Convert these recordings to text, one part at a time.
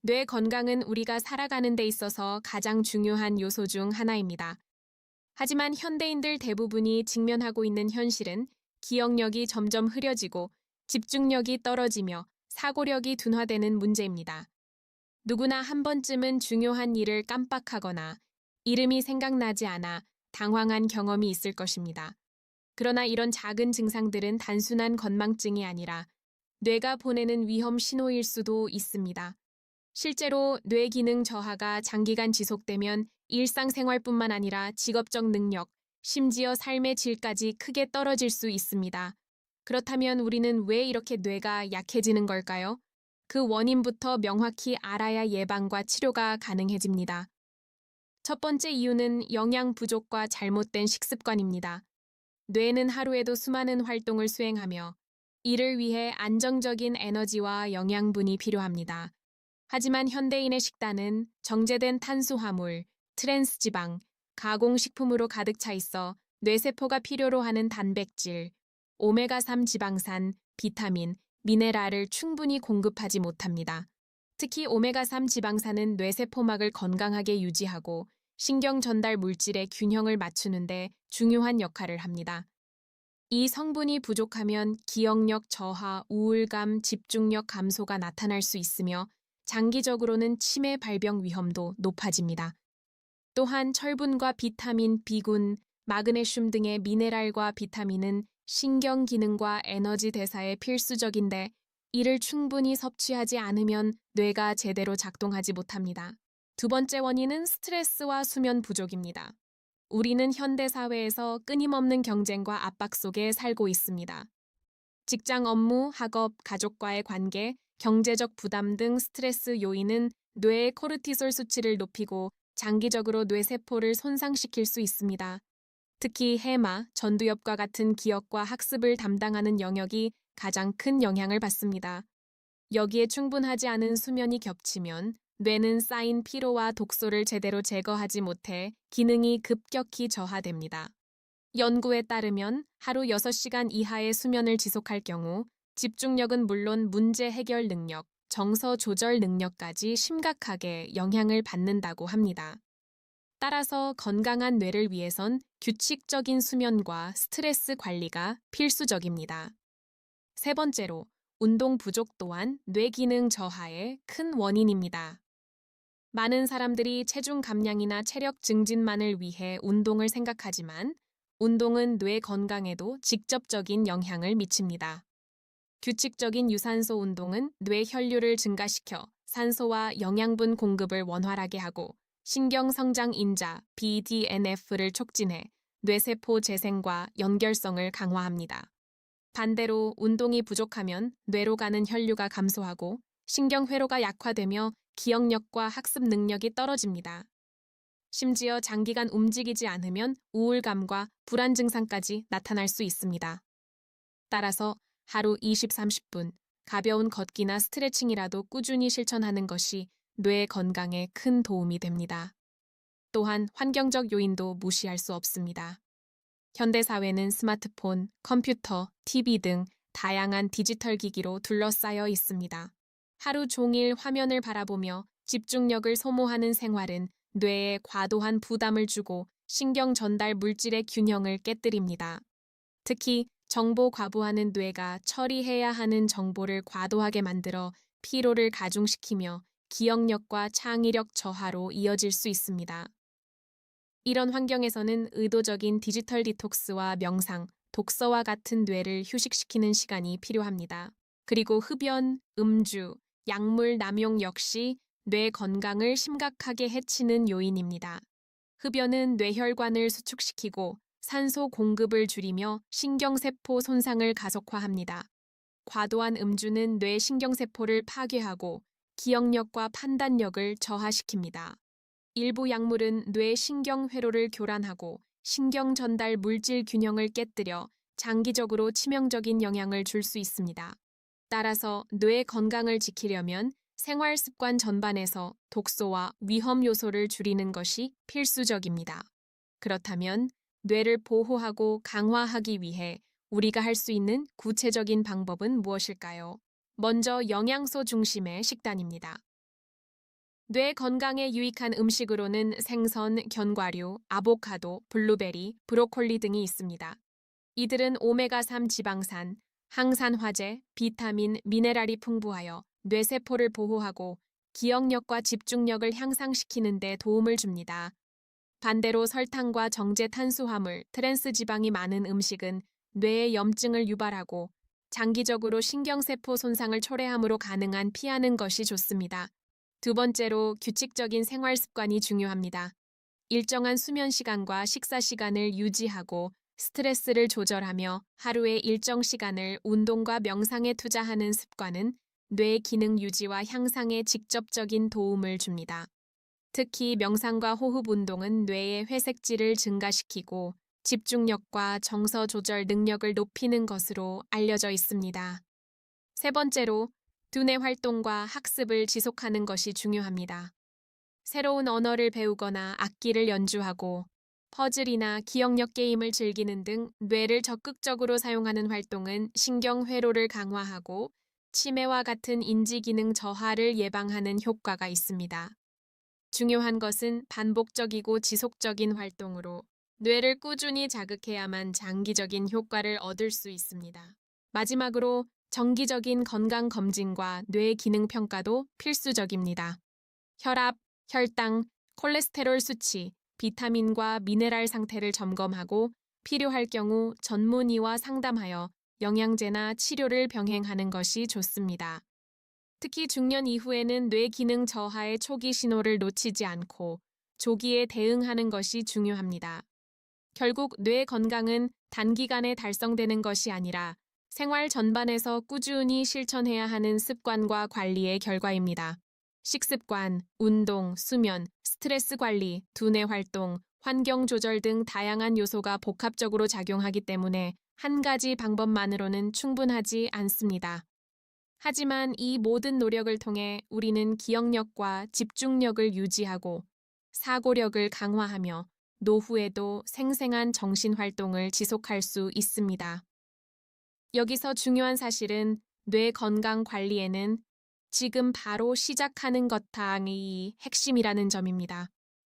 뇌 건강은 우리가 살아가는 데 있어서 가장 중요한 요소 중 하나입니다. 하지만 현대인들 대부분이 직면하고 있는 현실은 기억력이 점점 흐려지고 집중력이 떨어지며 사고력이 둔화되는 문제입니다. 누구나 한 번쯤은 중요한 일을 깜빡하거나 이름이 생각나지 않아 당황한 경험이 있을 것입니다. 그러나 이런 작은 증상들은 단순한 건망증이 아니라 뇌가 보내는 위험 신호일 수도 있습니다. 실제로 뇌 기능 저하가 장기간 지속되면 일상생활뿐만 아니라 직업적 능력, 심지어 삶의 질까지 크게 떨어질 수 있습니다. 그렇다면 우리는 왜 이렇게 뇌가 약해지는 걸까요? 그 원인부터 명확히 알아야 예방과 치료가 가능해집니다. 첫 번째 이유는 영양 부족과 잘못된 식습관입니다. 뇌는 하루에도 수많은 활동을 수행하며 이를 위해 안정적인 에너지와 영양분이 필요합니다. 하지만 현대인의 식단은 정제된 탄수화물, 트랜스지방, 가공식품으로 가득 차 있어 뇌세포가 필요로 하는 단백질, 오메가3 지방산, 비타민, 미네랄을 충분히 공급하지 못합니다. 특히 오메가3 지방산은 뇌세포막을 건강하게 유지하고 신경 전달 물질의 균형을 맞추는데 중요한 역할을 합니다. 이 성분이 부족하면 기억력 저하, 우울감, 집중력 감소가 나타날 수 있으며 장기적으로는 치매 발병 위험도 높아집니다. 또한 철분과 비타민, 비군, 마그네슘 등의 미네랄과 비타민은 신경 기능과 에너지 대사에 필수적인데 이를 충분히 섭취하지 않으면 뇌가 제대로 작동하지 못합니다. 두 번째 원인은 스트레스와 수면 부족입니다. 우리는 현대 사회에서 끊임없는 경쟁과 압박 속에 살고 있습니다. 직장 업무, 학업, 가족과의 관계, 경제적 부담 등 스트레스 요인은 뇌의 코르티솔 수치를 높이고 장기적으로 뇌세포를 손상시킬 수 있습니다. 특히 해마, 전두엽과 같은 기억과 학습을 담당하는 영역이 가장 큰 영향을 받습니다. 여기에 충분하지 않은 수면이 겹치면 뇌는 쌓인 피로와 독소를 제대로 제거하지 못해 기능이 급격히 저하됩니다. 연구에 따르면 하루 6시간 이하의 수면을 지속할 경우 집중력은 물론 문제 해결 능력, 정서 조절 능력까지 심각하게 영향을 받는다고 합니다. 따라서 건강한 뇌를 위해선 규칙적인 수면과 스트레스 관리가 필수적입니다. 세 번째로, 운동 부족 또한 뇌 기능 저하의 큰 원인입니다. 많은 사람들이 체중 감량이나 체력 증진만을 위해 운동을 생각하지만 운동은 뇌 건강에도 직접적인 영향을 미칩니다. 규칙적인 유산소 운동은 뇌 혈류를 증가시켜 산소와 영양분 공급을 원활하게 하고 신경 성장 인자 BDNF를 촉진해 뇌세포 재생과 연결성을 강화합니다. 반대로 운동이 부족하면 뇌로 가는 혈류가 감소하고 신경회로가 약화되며 기억력과 학습 능력이 떨어집니다. 심지어 장기간 움직이지 않으면 우울감과 불안 증상까지 나타날 수 있습니다. 따라서 하루 20-30분 가벼운 걷기나 스트레칭이라도 꾸준히 실천하는 것이 뇌 건강에 큰 도움이 됩니다. 또한 환경적 요인도 무시할 수 없습니다. 현대 사회는 스마트폰, 컴퓨터, TV 등 다양한 디지털 기기로 둘러싸여 있습니다. 하루 종일 화면을 바라보며 집중력을 소모하는 생활은 뇌에 과도한 부담을 주고 신경 전달 물질의 균형을 깨뜨립니다. 특히 정보 과부하는 뇌가 처리해야 하는 정보를 과도하게 만들어 피로를 가중시키며 기억력과 창의력 저하로 이어질 수 있습니다. 이런 환경에서는 의도적인 디지털 디톡스와 명상, 독서와 같은 뇌를 휴식시키는 시간이 필요합니다. 그리고 흡연, 음주, 약물 남용 역시 뇌 건강을 심각하게 해치는 요인입니다. 흡연은 뇌혈관을 수축시키고 산소 공급을 줄이며 신경세포 손상을 가속화합니다. 과도한 음주는 뇌 신경세포를 파괴하고 기억력과 판단력을 저하시킵니다. 일부 약물은 뇌 신경회로를 교란하고 신경 전달 물질 균형을 깨뜨려 장기적으로 치명적인 영향을 줄 수 있습니다. 따라서 뇌 건강을 지키려면 생활 습관 전반에서 독소와 위험 요소를 줄이는 것이 필수적입니다. 그렇다면 뇌를 보호하고 강화하기 위해 우리가 할 수 있는 구체적인 방법은 무엇일까요? 먼저 영양소 중심의 식단입니다. 뇌 건강에 유익한 음식으로는 생선, 견과류, 아보카도, 블루베리, 브로콜리 등이 있습니다. 이들은 오메가3 지방산, 항산화제, 비타민, 미네랄이 풍부하여 뇌세포를 보호하고 기억력과 집중력을 향상시키는 데 도움을 줍니다. 반대로 설탕과 정제 탄수화물, 트랜스 지방이 많은 음식은 뇌의 염증을 유발하고 장기적으로 신경세포 손상을 초래하므로 가능한 피하는 것이 좋습니다. 두 번째로 규칙적인 생활 습관이 중요합니다. 일정한 수면 시간과 식사 시간을 유지하고 스트레스를 조절하며 하루에 일정 시간을 운동과 명상에 투자하는 습관은 뇌 기능 유지와 향상에 직접적인 도움을 줍니다. 특히 명상과 호흡 운동은 뇌의 회색질을 증가시키고 집중력과 정서 조절 능력을 높이는 것으로 알려져 있습니다. 세 번째로 두뇌 활동과 학습을 지속하는 것이 중요합니다. 새로운 언어를 배우거나 악기를 연주하고 퍼즐이나 기억력 게임을 즐기는 등 뇌를 적극적으로 사용하는 활동은 신경 회로를 강화하고 치매와 같은 인지 기능 저하를 예방하는 효과가 있습니다. 중요한 것은 반복적이고 지속적인 활동으로 뇌를 꾸준히 자극해야만 장기적인 효과를 얻을 수 있습니다. 마지막으로 정기적인 건강 검진과 뇌 기능 평가도 필수적입니다. 혈압, 혈당, 콜레스테롤 수치, 비타민과 미네랄 상태를 점검하고 필요할 경우 전문의와 상담하여 영양제나 치료를 병행하는 것이 좋습니다. 특히 중년 이후에는 뇌 기능 저하의 초기 신호를 놓치지 않고 조기에 대응하는 것이 중요합니다. 결국 뇌 건강은 단기간에 달성되는 것이 아니라 생활 전반에서 꾸준히 실천해야 하는 습관과 관리의 결과입니다. 식습관, 운동, 수면, 스트레스 관리, 두뇌 활동, 환경 조절 등 다양한 요소가 복합적으로 작용하기 때문에 한 가지 방법만으로는 충분하지 않습니다. 하지만 이 모든 노력을 통해 우리는 기억력과 집중력을 유지하고 사고력을 강화하며 노후에도 생생한 정신활동을 지속할 수 있습니다. 여기서 중요한 사실은 뇌 건강 관리에는 지금 바로 시작하는 것이 핵심이라는 점입니다.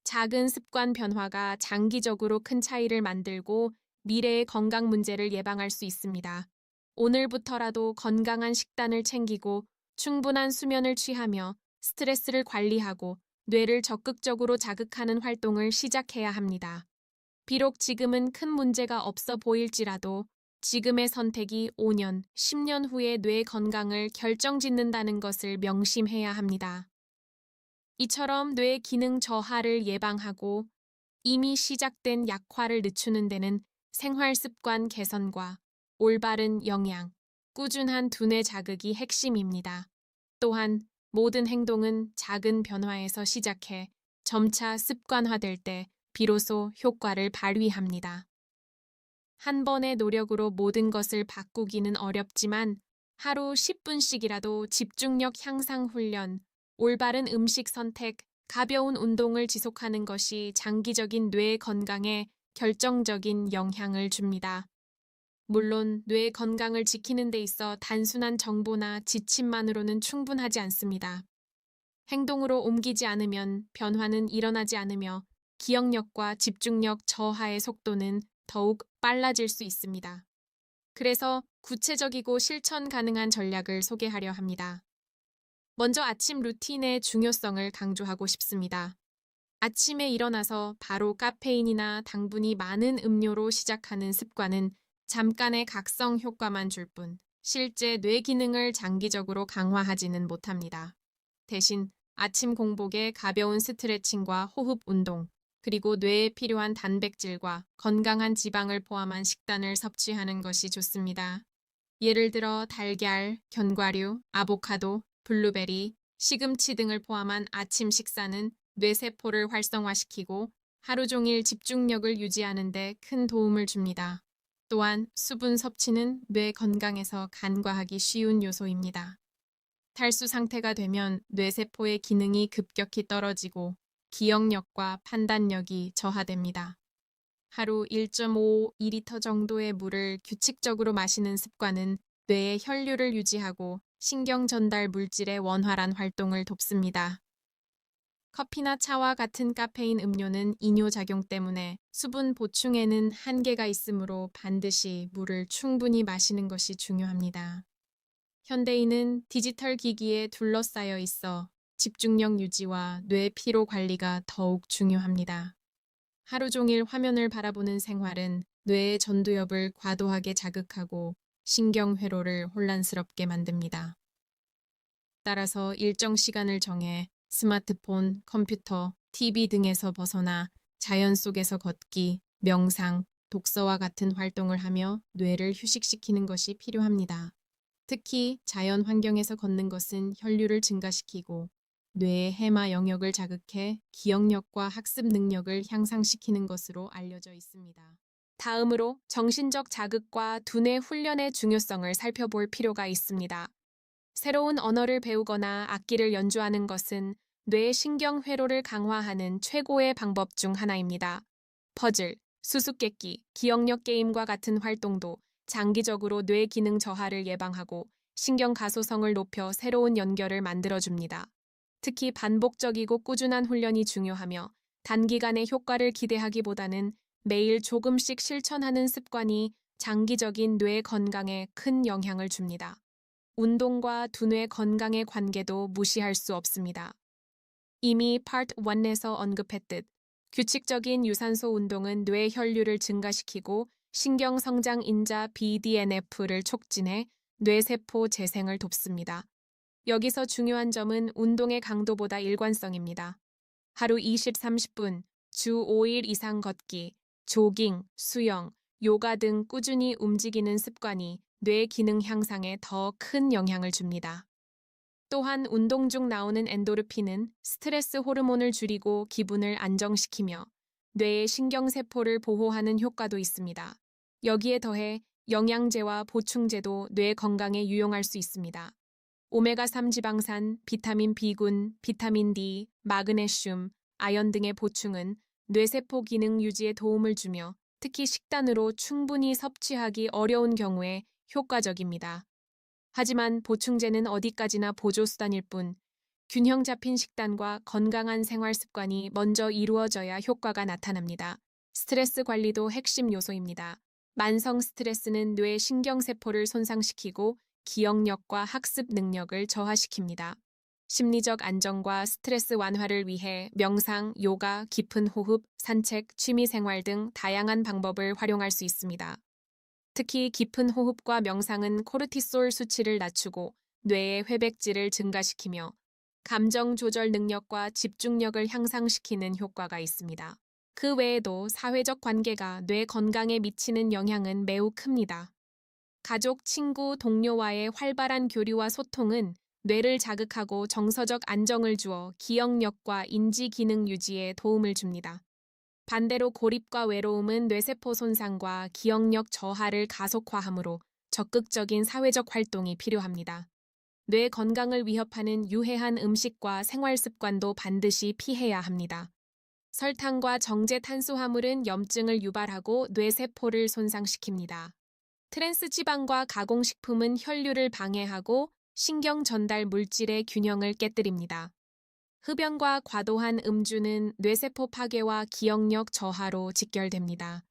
작은 습관 변화가 장기적으로 큰 차이를 만들고 미래의 건강 문제를 예방할 수 있습니다. 오늘부터라도 건강한 식단을 챙기고 충분한 수면을 취하며 스트레스를 관리하고 뇌를 적극적으로 자극하는 활동을 시작해야 합니다. 비록 지금은 큰 문제가 없어 보일지라도 지금의 선택이 5년, 10년 후의 뇌 건강을 결정짓는다는 것을 명심해야 합니다. 이처럼 뇌 기능 저하를 예방하고 이미 시작된 약화를 늦추는 데는 생활 습관 개선과 올바른 영양, 꾸준한 두뇌 자극이 핵심입니다. 또한 모든 행동은 작은 변화에서 시작해 점차 습관화될 때 비로소 효과를 발휘합니다. 한 번의 노력으로 모든 것을 바꾸기는 어렵지만 하루 10분씩이라도 집중력 향상 훈련, 올바른 음식 선택, 가벼운 운동을 지속하는 것이 장기적인 뇌 건강에 결정적인 영향을 줍니다. 물론 뇌 건강을 지키는 데 있어 단순한 정보나 지침만으로는 충분하지 않습니다. 행동으로 옮기지 않으면 변화는 일어나지 않으며 기억력과 집중력 저하의 속도는 더욱 빨라질 수 있습니다. 그래서 구체적이고 실천 가능한 전략을 소개하려 합니다. 먼저 아침 루틴의 중요성을 강조하고 싶습니다. 아침에 일어나서 바로 카페인이나 당분이 많은 음료로 시작하는 습관은 잠깐의 각성 효과만 줄 뿐 실제 뇌 기능을 장기적으로 강화하지는 못합니다. 대신 아침 공복에 가벼운 스트레칭과 호흡 운동, 그리고 뇌에 필요한 단백질과 건강한 지방을 포함한 식단을 섭취하는 것이 좋습니다. 예를 들어 달걀, 견과류, 아보카도, 블루베리, 시금치 등을 포함한 아침 식사는 뇌세포를 활성화시키고 하루 종일 집중력을 유지하는 데 큰 도움을 줍니다. 또한 수분 섭취는 뇌 건강에서 간과하기 쉬운 요소입니다. 탈수 상태가 되면 뇌세포의 기능이 급격히 떨어지고 기억력과 판단력이 저하됩니다. 하루 1.5-2리터 정도의 물을 규칙적으로 마시는 습관은 뇌의 혈류를 유지하고 신경 전달 물질의 원활한 활동을 돕습니다. 커피나 차와 같은 카페인 음료는 이뇨작용 때문에 수분 보충에는 한계가 있으므로 반드시 물을 충분히 마시는 것이 중요합니다. 현대인은 디지털 기기에 둘러싸여 있어 집중력 유지와 뇌 피로 관리가 더욱 중요합니다. 하루 종일 화면을 바라보는 생활은 뇌의 전두엽을 과도하게 자극하고 신경회로를 혼란스럽게 만듭니다. 따라서 일정 시간을 정해 스마트폰, 컴퓨터, TV 등에서 벗어나 자연 속에서 걷기, 명상, 독서와 같은 활동을 하며 뇌를 휴식시키는 것이 필요합니다. 특히 자연 환경에서 걷는 것은 혈류를 증가시키고 뇌의 해마 영역을 자극해 기억력과 학습 능력을 향상시키는 것으로 알려져 있습니다. 다음으로 정신적 자극과 두뇌 훈련의 중요성을 살펴볼 필요가 있습니다. 새로운 언어를 배우거나 악기를 연주하는 것은 뇌 신경 회로를 강화하는 최고의 방법 중 하나입니다. 퍼즐, 수수께끼, 기억력 게임과 같은 활동도 장기적으로 뇌 기능 저하를 예방하고 신경 가소성을 높여 새로운 연결을 만들어줍니다. 특히 반복적이고 꾸준한 훈련이 중요하며 단기간의 효과를 기대하기보다는 매일 조금씩 실천하는 습관이 장기적인 뇌 건강에 큰 영향을 줍니다. 운동과 두뇌 건강의 관계도 무시할 수 없습니다. 이미 파트 1에서 언급했듯 규칙적인 유산소 운동은 뇌 혈류를 증가시키고 신경 성장 인자 BDNF를 촉진해 뇌세포 재생을 돕습니다. 여기서 중요한 점은 운동의 강도보다 일관성입니다. 하루 20, 30분, 주 5일 이상 걷기, 조깅, 수영, 요가 등 꾸준히 움직이는 습관이 뇌 기능 향상에 더 큰 영향을 줍니다. 또한 운동 중 나오는 엔도르핀은 스트레스 호르몬을 줄이고 기분을 안정시키며 뇌의 신경세포를 보호하는 효과도 있습니다. 여기에 더해 영양제와 보충제도 뇌 건강에 유용할 수 있습니다. 오메가3 지방산, 비타민 B군, 비타민 D, 마그네슘, 아연 등의 보충은 뇌세포 기능 유지에 도움을 주며 특히 식단으로 충분히 섭취하기 어려운 경우에 효과적입니다. 하지만 보충제는 어디까지나 보조수단일 뿐 균형 잡힌 식단과 건강한 생활 습관이 먼저 이루어져야 효과가 나타납니다. 스트레스 관리도 핵심 요소입니다. 만성 스트레스는 뇌 신경세포를 손상시키고 기억력과 학습 능력을 저하시킵니다. 심리적 안정과 스트레스 완화를 위해 명상, 요가, 깊은 호흡, 산책, 취미생활 등 다양한 방법을 활용할 수 있습니다. 특히 깊은 호흡과 명상은 코르티솔 수치를 낮추고 뇌의 회백질을 증가시키며 감정 조절 능력과 집중력을 향상시키는 효과가 있습니다. 그 외에도 사회적 관계가 뇌 건강에 미치는 영향은 매우 큽니다. 가족, 친구, 동료와의 활발한 교류와 소통은 뇌를 자극하고 정서적 안정을 주어 기억력과 인지 기능 유지에 도움을 줍니다. 반대로 고립과 외로움은 뇌세포 손상과 기억력 저하를 가속화하므로 적극적인 사회적 활동이 필요합니다. 뇌 건강을 위협하는 유해한 음식과 생활 습관도 반드시 피해야 합니다. 설탕과 정제 탄수화물은 염증을 유발하고 뇌세포를 손상시킵니다. 트랜스 지방과 가공식품은 혈류를 방해하고 신경 전달 물질의 균형을 깨뜨립니다. 흡연과 과도한 음주는 뇌세포 파괴와 기억력 저하로 직결됩니다.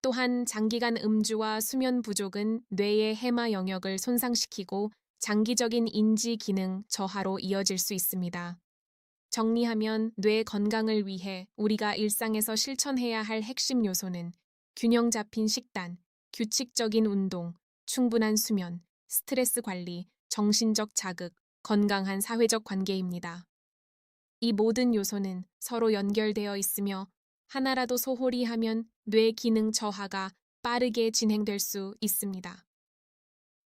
또한 장기간 음주와 수면 부족은 뇌의 해마 영역을 손상시키고 장기적인 인지 기능 저하로 이어질 수 있습니다. 정리하면 뇌 건강을 위해 우리가 일상에서 실천해야 할 핵심 요소는 균형 잡힌 식단, 규칙적인 운동, 충분한 수면, 스트레스 관리, 정신적 자극, 건강한 사회적 관계입니다. 이 모든 요소는 서로 연결되어 있으며 하나라도 소홀히 하면 뇌 기능 저하가 빠르게 진행될 수 있습니다.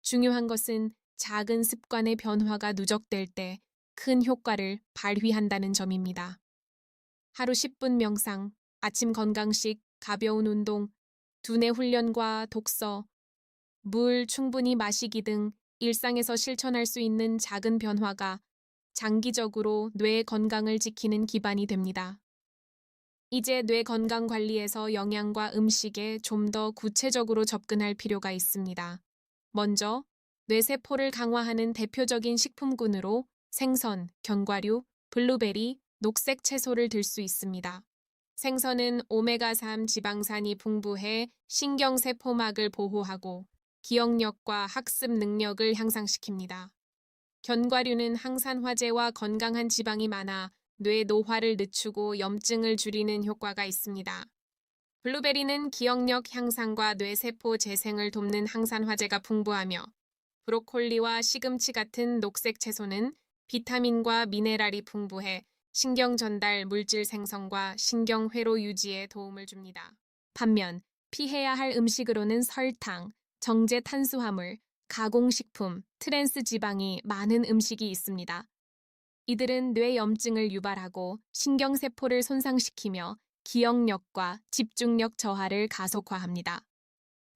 중요한 것은 작은 습관의 변화가 누적될 때 큰 효과를 발휘한다는 점입니다. 하루 10분 명상, 아침 건강식, 가벼운 운동, 두뇌 훈련과 독서, 물 충분히 마시기 등 일상에서 실천할 수 있는 작은 변화가 장기적으로 뇌 건강을 지키는 기반이 됩니다. 이제 뇌 건강 관리에서 영양과 음식에 좀 더 구체적으로 접근할 필요가 있습니다. 먼저 뇌세포를 강화하는 대표적인 식품군으로 생선, 견과류, 블루베리, 녹색 채소를 들 수 있습니다. 생선은 오메가3 지방산이 풍부해 신경세포막을 보호하고 기억력과 학습 능력을 향상시킵니다. 견과류는 항산화제와 건강한 지방이 많아 뇌 노화를 늦추고 염증을 줄이는 효과가 있습니다. 블루베리는 기억력 향상과 뇌세포 재생을 돕는 항산화제가 풍부하며 브로콜리와 시금치 같은 녹색 채소는 비타민과 미네랄이 풍부해 신경 전달 물질 생성과 신경 회로 유지에 도움을 줍니다. 반면 피해야 할 음식으로는 설탕, 정제 탄수화물, 가공식품, 트랜스 지방이 많은 음식이 있습니다. 이들은 뇌염증을 유발하고 신경세포를 손상시키며 기억력과 집중력 저하를 가속화합니다.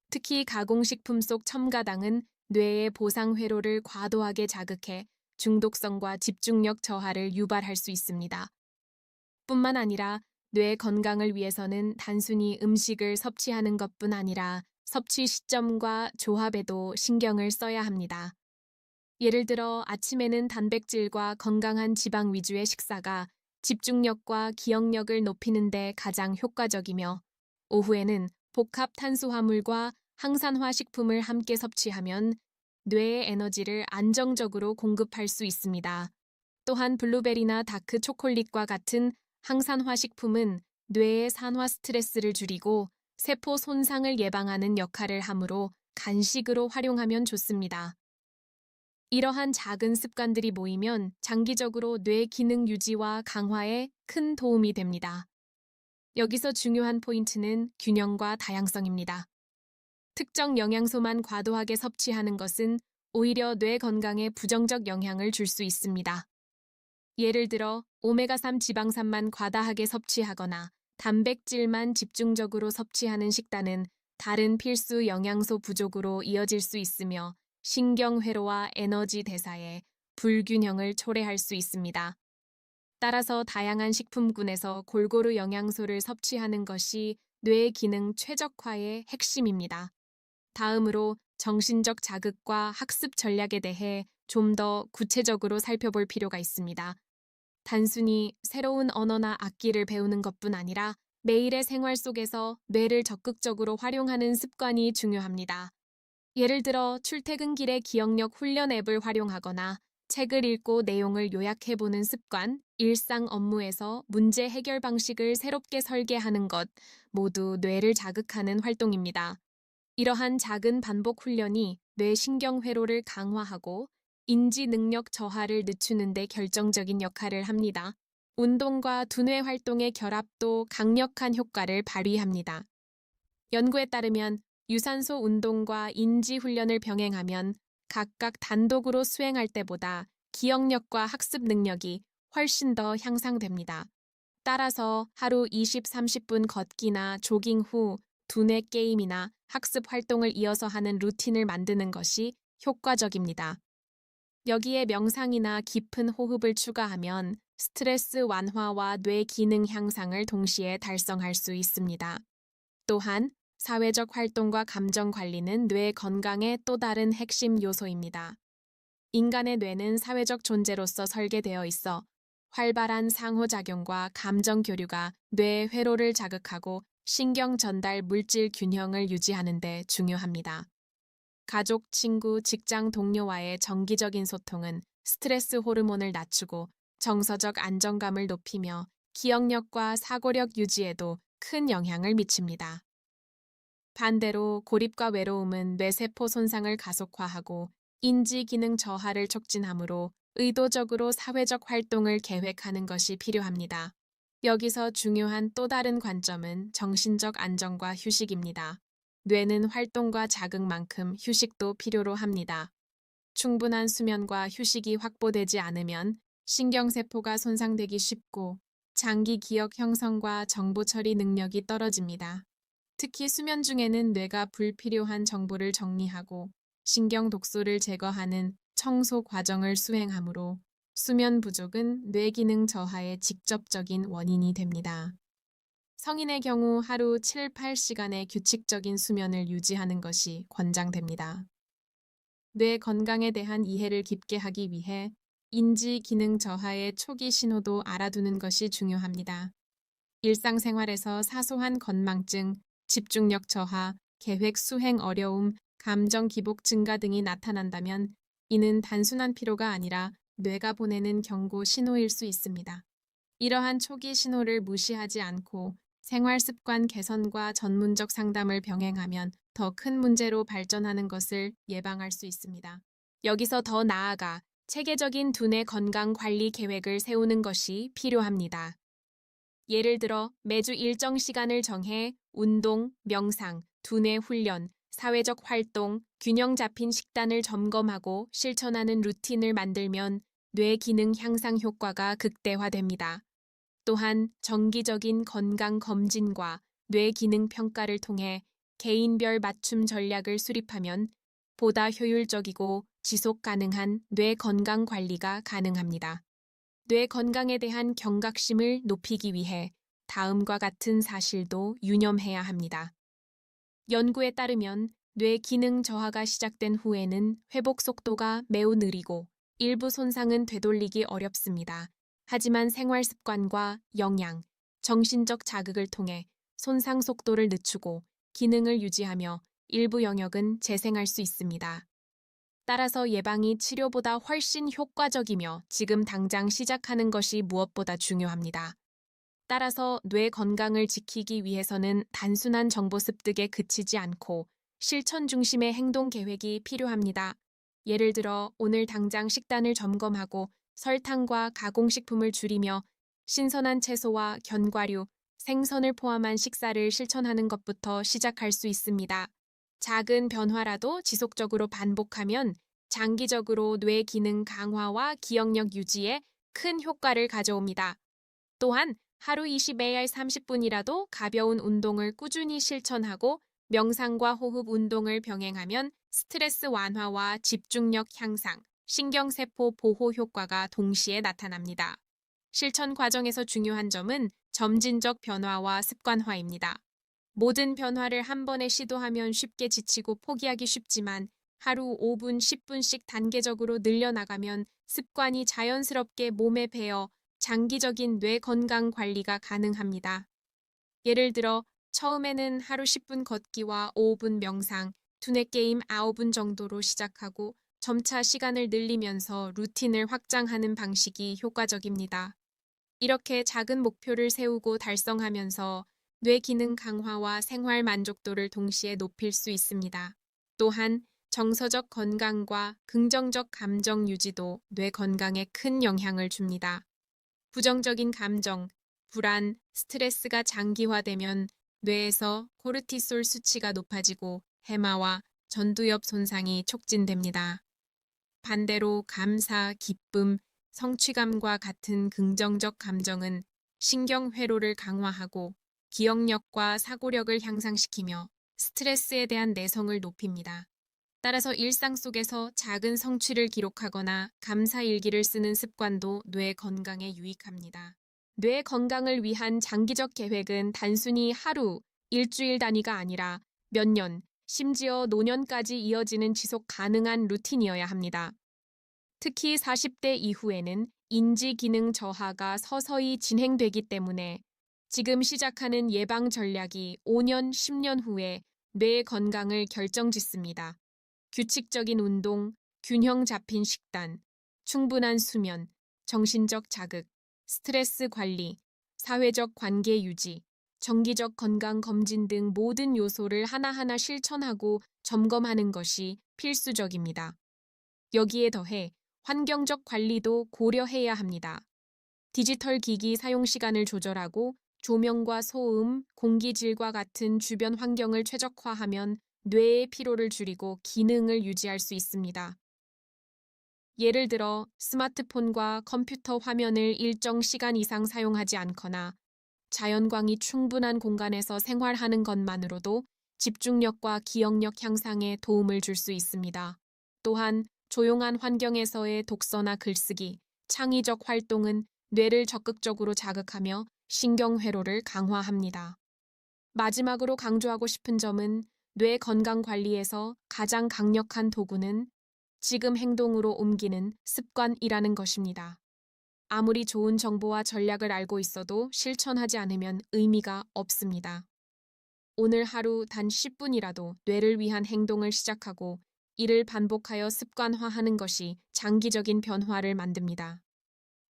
특히 가공식품 속 첨가당은 뇌의 보상 회로를 과도하게 자극해 중독성과 집중력 저하를 유발할 수 있습니다. 뿐만 아니라 뇌 건강을 위해서는 단순히 음식을 섭취하는 것뿐 아니라 섭취 시점과 조합에도 신경을 써야 합니다. 예를 들어 아침에는 단백질과 건강한 지방 위주의 식사가 집중력과 기억력을 높이는 데 가장 효과적이며 오후에는 복합 탄수화물과 항산화 식품을 함께 섭취하면 뇌의 에너지를 안정적으로 공급할 수 있습니다. 또한 블루베리나 다크 초콜릿과 같은 항산화 식품은 뇌의 산화 스트레스를 줄이고 세포 손상을 예방하는 역할을 하므로 간식으로 활용하면 좋습니다. 이러한 작은 습관들이 모이면 장기적으로 뇌 기능 유지와 강화에 큰 도움이 됩니다. 여기서 중요한 포인트는 균형과 다양성입니다. 특정 영양소만 과도하게 섭취하는 것은 오히려 뇌 건강에 부정적 영향을 줄 수 있습니다. 예를 들어 오메가3 지방산만 과다하게 섭취하거나 단백질만 집중적으로 섭취하는 식단은 다른 필수 영양소 부족으로 이어질 수 있으며 신경회로와 에너지 대사에 불균형을 초래할 수 있습니다. 따라서 다양한 식품군에서 골고루 영양소를 섭취하는 것이 뇌 기능 최적화의 핵심입니다. 다음으로 정신적 자극과 학습 전략에 대해 좀 더 구체적으로 살펴볼 필요가 있습니다. 단순히 새로운 언어나 악기를 배우는 것뿐 아니라 매일의 생활 속에서 뇌를 적극적으로 활용하는 습관이 중요합니다. 예를 들어 출퇴근길에 기억력 훈련 앱을 활용하거나 책을 읽고 내용을 요약해보는 습관, 일상 업무에서 문제 해결 방식을 새롭게 설계하는 것 모두 뇌를 자극하는 활동입니다. 이러한 작은 반복 훈련이 뇌 신경회로를 강화하고 인지 능력 저하를 늦추는 데 결정적인 역할을 합니다. 운동과 두뇌 활동의 결합도 강력한 효과를 발휘합니다. 연구에 따르면 유산소 운동과 인지 훈련을 병행하면 각각 단독으로 수행할 때보다 기억력과 학습 능력이 훨씬 더 향상됩니다. 따라서 하루 20-30분 걷기나 조깅 후 두뇌 게임이나 학습 활동을 이어서 하는 루틴을 만드는 것이 효과적입니다. 여기에 명상이나 깊은 호흡을 추가하면 스트레스 완화와 뇌 기능 향상을 동시에 달성할 수 있습니다. 또한 사회적 활동과 감정 관리는 뇌 건강의 또 다른 핵심 요소입니다. 인간의 뇌는 사회적 존재로서 설계되어 있어 활발한 상호작용과 감정 교류가 뇌 회로를 자극하고 신경 전달 물질 균형을 유지하는 데 중요합니다. 가족, 친구, 직장 동료와의 정기적인 소통은 스트레스 호르몬을 낮추고 정서적 안정감을 높이며 기억력과 사고력 유지에도 큰 영향을 미칩니다. 반대로 고립과 외로움은 뇌세포 손상을 가속화하고 인지 기능 저하를 촉진하므로 의도적으로 사회적 활동을 계획하는 것이 필요합니다. 여기서 중요한 또 다른 관점은 정신적 안정과 휴식입니다. 뇌는 활동과 자극만큼 휴식도 필요로 합니다. 충분한 수면과 휴식이 확보되지 않으면 신경세포가 손상되기 쉽고 장기 기억 형성과 정보 처리 능력이 떨어집니다. 특히 수면 중에는 뇌가 불필요한 정보를 정리하고 신경 독소를 제거하는 청소 과정을 수행하므로 수면 부족은 뇌 기능 저하의 직접적인 원인이 됩니다. 성인의 경우 하루 7-8시간의 규칙적인 수면을 유지하는 것이 권장됩니다. 뇌 건강에 대한 이해를 깊게 하기 위해 인지 기능 저하의 초기 신호도 알아두는 것이 중요합니다. 일상생활에서 사소한 건망증, 집중력 저하, 계획 수행 어려움, 감정 기복 증가 등이 나타난다면 이는 단순한 피로가 아니라 뇌가 보내는 경고 신호일 수 있습니다. 이러한 초기 신호를 무시하지 않고 생활 습관 개선과 전문적 상담을 병행하면 더 큰 문제로 발전하는 것을 예방할 수 있습니다. 여기서 더 나아가 체계적인 두뇌 건강 관리 계획을 세우는 것이 필요합니다. 예를 들어 매주 일정 시간을 정해 운동, 명상, 두뇌 훈련, 사회적 활동, 균형 잡힌 식단을 점검하고 실천하는 루틴을 만들면 뇌 기능 향상 효과가 극대화됩니다. 또한 정기적인 건강 검진과 뇌 기능 평가를 통해 개인별 맞춤 전략을 수립하면 보다 효율적이고 지속 가능한 뇌 건강 관리가 가능합니다. 뇌 건강에 대한 경각심을 높이기 위해 다음과 같은 사실도 유념해야 합니다. 연구에 따르면 뇌 기능 저하가 시작된 후에는 회복 속도가 매우 느리고 일부 손상은 되돌리기 어렵습니다. 하지만 생활 습관과 영양, 정신적 자극을 통해 손상 속도를 늦추고 기능을 유지하며 일부 영역은 재생할 수 있습니다. 따라서 예방이 치료보다 훨씬 효과적이며 지금 당장 시작하는 것이 무엇보다 중요합니다. 따라서 뇌 건강을 지키기 위해서는 단순한 정보 습득에 그치지 않고 실천 중심의 행동 계획이 필요합니다. 예를 들어 오늘 당장 식단을 점검하고 설탕과 가공식품을 줄이며 신선한 채소와 견과류, 생선을 포함한 식사를 실천하는 것부터 시작할 수 있습니다. 작은 변화라도 지속적으로 반복하면 장기적으로 뇌 기능 강화와 기억력 유지에 큰 효과를 가져옵니다. 또한 하루 20AR 30분이라도 가벼운 운동을 꾸준히 실천하고 명상과 호흡 운동을 병행하면 스트레스 완화와 집중력 향상, 신경세포 보호 효과가 동시에 나타납니다. 실천 과정에서 중요한 점은 점진적 변화와 습관화입니다. 모든 변화를 한 번에 시도하면 쉽게 지치고 포기하기 쉽지만 하루 5분, 10분씩 단계적으로 늘려나가면 습관이 자연스럽게 몸에 배어 장기적인 뇌 건강 관리가 가능합니다. 예를 들어 처음에는 하루 10분 걷기와 5분 명상, 두뇌 게임 9분 정도로 시작하고 점차 시간을 늘리면서 루틴을 확장하는 방식이 효과적입니다. 이렇게 작은 목표를 세우고 달성하면서 뇌 기능 강화와 생활 만족도를 동시에 높일 수 있습니다. 또한 정서적 건강과 긍정적 감정 유지도 뇌 건강에 큰 영향을 줍니다. 부정적인 감정, 불안, 스트레스가 장기화되면 뇌에서 코르티솔 수치가 높아지고 해마와 전두엽 손상이 촉진됩니다. 반대로 감사, 기쁨, 성취감과 같은 긍정적 감정은 신경회로를 강화하고 기억력과 사고력을 향상시키며 스트레스에 대한 내성을 높입니다. 따라서 일상 속에서 작은 성취를 기록하거나 감사 일기를 쓰는 습관도 뇌 건강에 유익합니다. 뇌 건강을 위한 장기적 계획은 단순히 하루, 일주일 단위가 아니라 몇 년, 심지어 노년까지 이어지는 지속 가능한 루틴이어야 합니다. 특히 40대 이후에는 인지 기능 저하가 서서히 진행되기 때문에 지금 시작하는 예방 전략이 5년, 10년 후에 뇌 건강을 결정짓습니다. 규칙적인 운동, 균형 잡힌 식단, 충분한 수면, 정신적 자극, 스트레스 관리, 사회적 관계 유지, 정기적 건강 검진 등 모든 요소를 하나하나 실천하고 점검하는 것이 필수적입니다. 여기에 더해 환경적 관리도 고려해야 합니다. 디지털 기기 사용 시간을 조절하고 조명과 소음, 공기질과 같은 주변 환경을 최적화하면 뇌의 피로를 줄이고 기능을 유지할 수 있습니다. 예를 들어 스마트폰과 컴퓨터 화면을 일정 시간 이상 사용하지 않거나 자연광이 충분한 공간에서 생활하는 것만으로도 집중력과 기억력 향상에 도움을 줄 수 있습니다. 또한 조용한 환경에서의 독서나 글쓰기, 창의적 활동은 뇌를 적극적으로 자극하며 신경회로를 강화합니다. 마지막으로 강조하고 싶은 점은 뇌 건강 관리에서 가장 강력한 도구는 지금 행동으로 옮기는 습관이라는 것입니다. 아무리 좋은 정보와 전략을 알고 있어도 실천하지 않으면 의미가 없습니다. 오늘 하루 단 10분이라도 뇌를 위한 행동을 시작하고 이를 반복하여 습관화하는 것이 장기적인 변화를 만듭니다.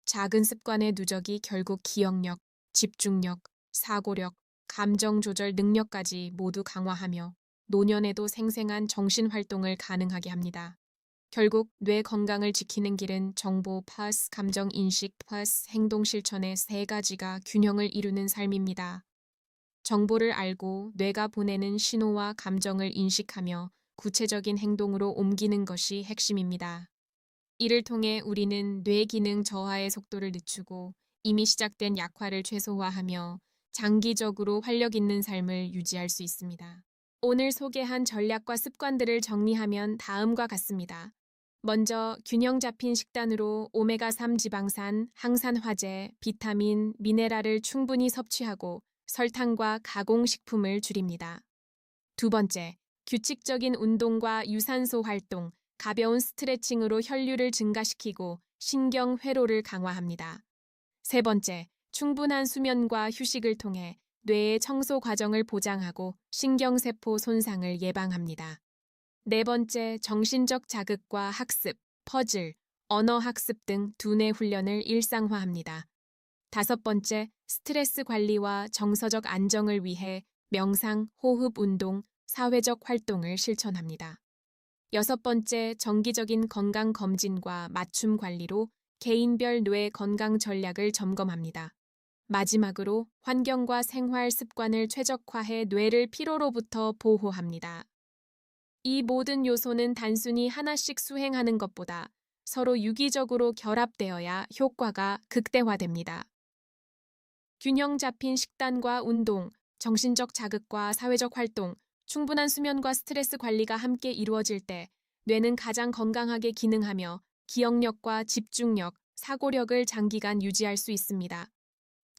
작은 습관의 누적이 결국 기억력, 집중력, 사고력, 감정 조절 능력까지 모두 강화하며 노년에도 생생한 정신 활동을 가능하게 합니다. 결국 뇌 건강을 지키는 길은 정보 플러스 감정 인식 플러스 행동 실천의 세 가지가 균형을 이루는 삶입니다. 정보를 알고 뇌가 보내는 신호와 감정을 인식하며 구체적인 행동으로 옮기는 것이 핵심입니다. 이를 통해 우리는 뇌 기능 저하의 속도를 늦추고 이미 시작된 약화를 최소화하며 장기적으로 활력 있는 삶을 유지할 수 있습니다. 오늘 소개한 전략과 습관들을 정리하면 다음과 같습니다. 먼저 균형 잡힌 식단으로 오메가3 지방산, 항산화제, 비타민, 미네랄을 충분히 섭취하고 설탕과 가공식품을 줄입니다. 두 번째, 규칙적인 운동과 유산소 활동, 가벼운 스트레칭으로 혈류를 증가시키고 신경 회로를 강화합니다. 세 번째, 충분한 수면과 휴식을 통해 뇌의 청소 과정을 보장하고 신경세포 손상을 예방합니다. 네 번째, 정신적 자극과 학습, 퍼즐, 언어 학습 등 두뇌 훈련을 일상화합니다. 다섯 번째, 스트레스 관리와 정서적 안정을 위해 명상, 호흡 운동, 사회적 활동을 실천합니다. 여섯 번째, 정기적인 건강 검진과 맞춤 관리로 개인별 뇌 건강 전략을 점검합니다. 마지막으로 환경과 생활 습관을 최적화해 뇌를 피로로부터 보호합니다. 이 모든 요소는 단순히 하나씩 수행하는 것보다 서로 유기적으로 결합되어야 효과가 극대화됩니다. 균형 잡힌 식단과 운동, 정신적 자극과 사회적 활동, 충분한 수면과 스트레스 관리가 함께 이루어질 때 뇌는 가장 건강하게 기능하며 기억력과 집중력, 사고력을 장기간 유지할 수 있습니다.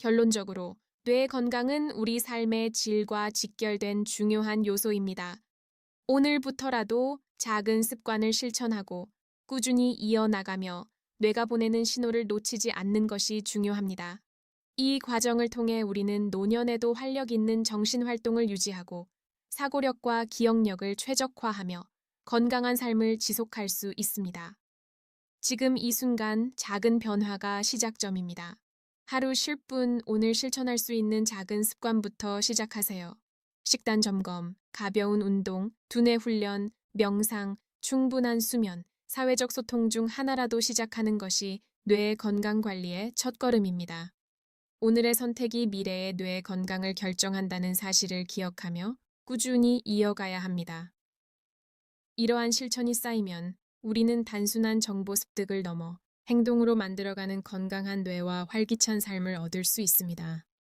결론적으로 뇌 건강은 우리 삶의 질과 직결된 중요한 요소입니다. 오늘부터라도 작은 습관을 실천하고 꾸준히 이어나가며 뇌가 보내는 신호를 놓치지 않는 것이 중요합니다. 이 과정을 통해 우리는 노년에도 활력 있는 정신활동을 유지하고 사고력과 기억력을 최적화하며 건강한 삶을 지속할 수 있습니다. 지금 이 순간 작은 변화가 시작점입니다. 하루 10분 오늘 실천할 수 있는 작은 습관부터 시작하세요. 식단 점검, 가벼운 운동, 두뇌 훈련, 명상, 충분한 수면, 사회적 소통 중 하나라도 시작하는 것이 뇌 건강 관리의 첫걸음입니다. 오늘의 선택이 미래의 뇌 건강을 결정한다는 사실을 기억하며 꾸준히 이어가야 합니다. 이러한 실천이 쌓이면 우리는 단순한 정보 습득을 넘어 행동으로 만들어가는 건강한 뇌와 활기찬 삶을 얻을 수 있습니다.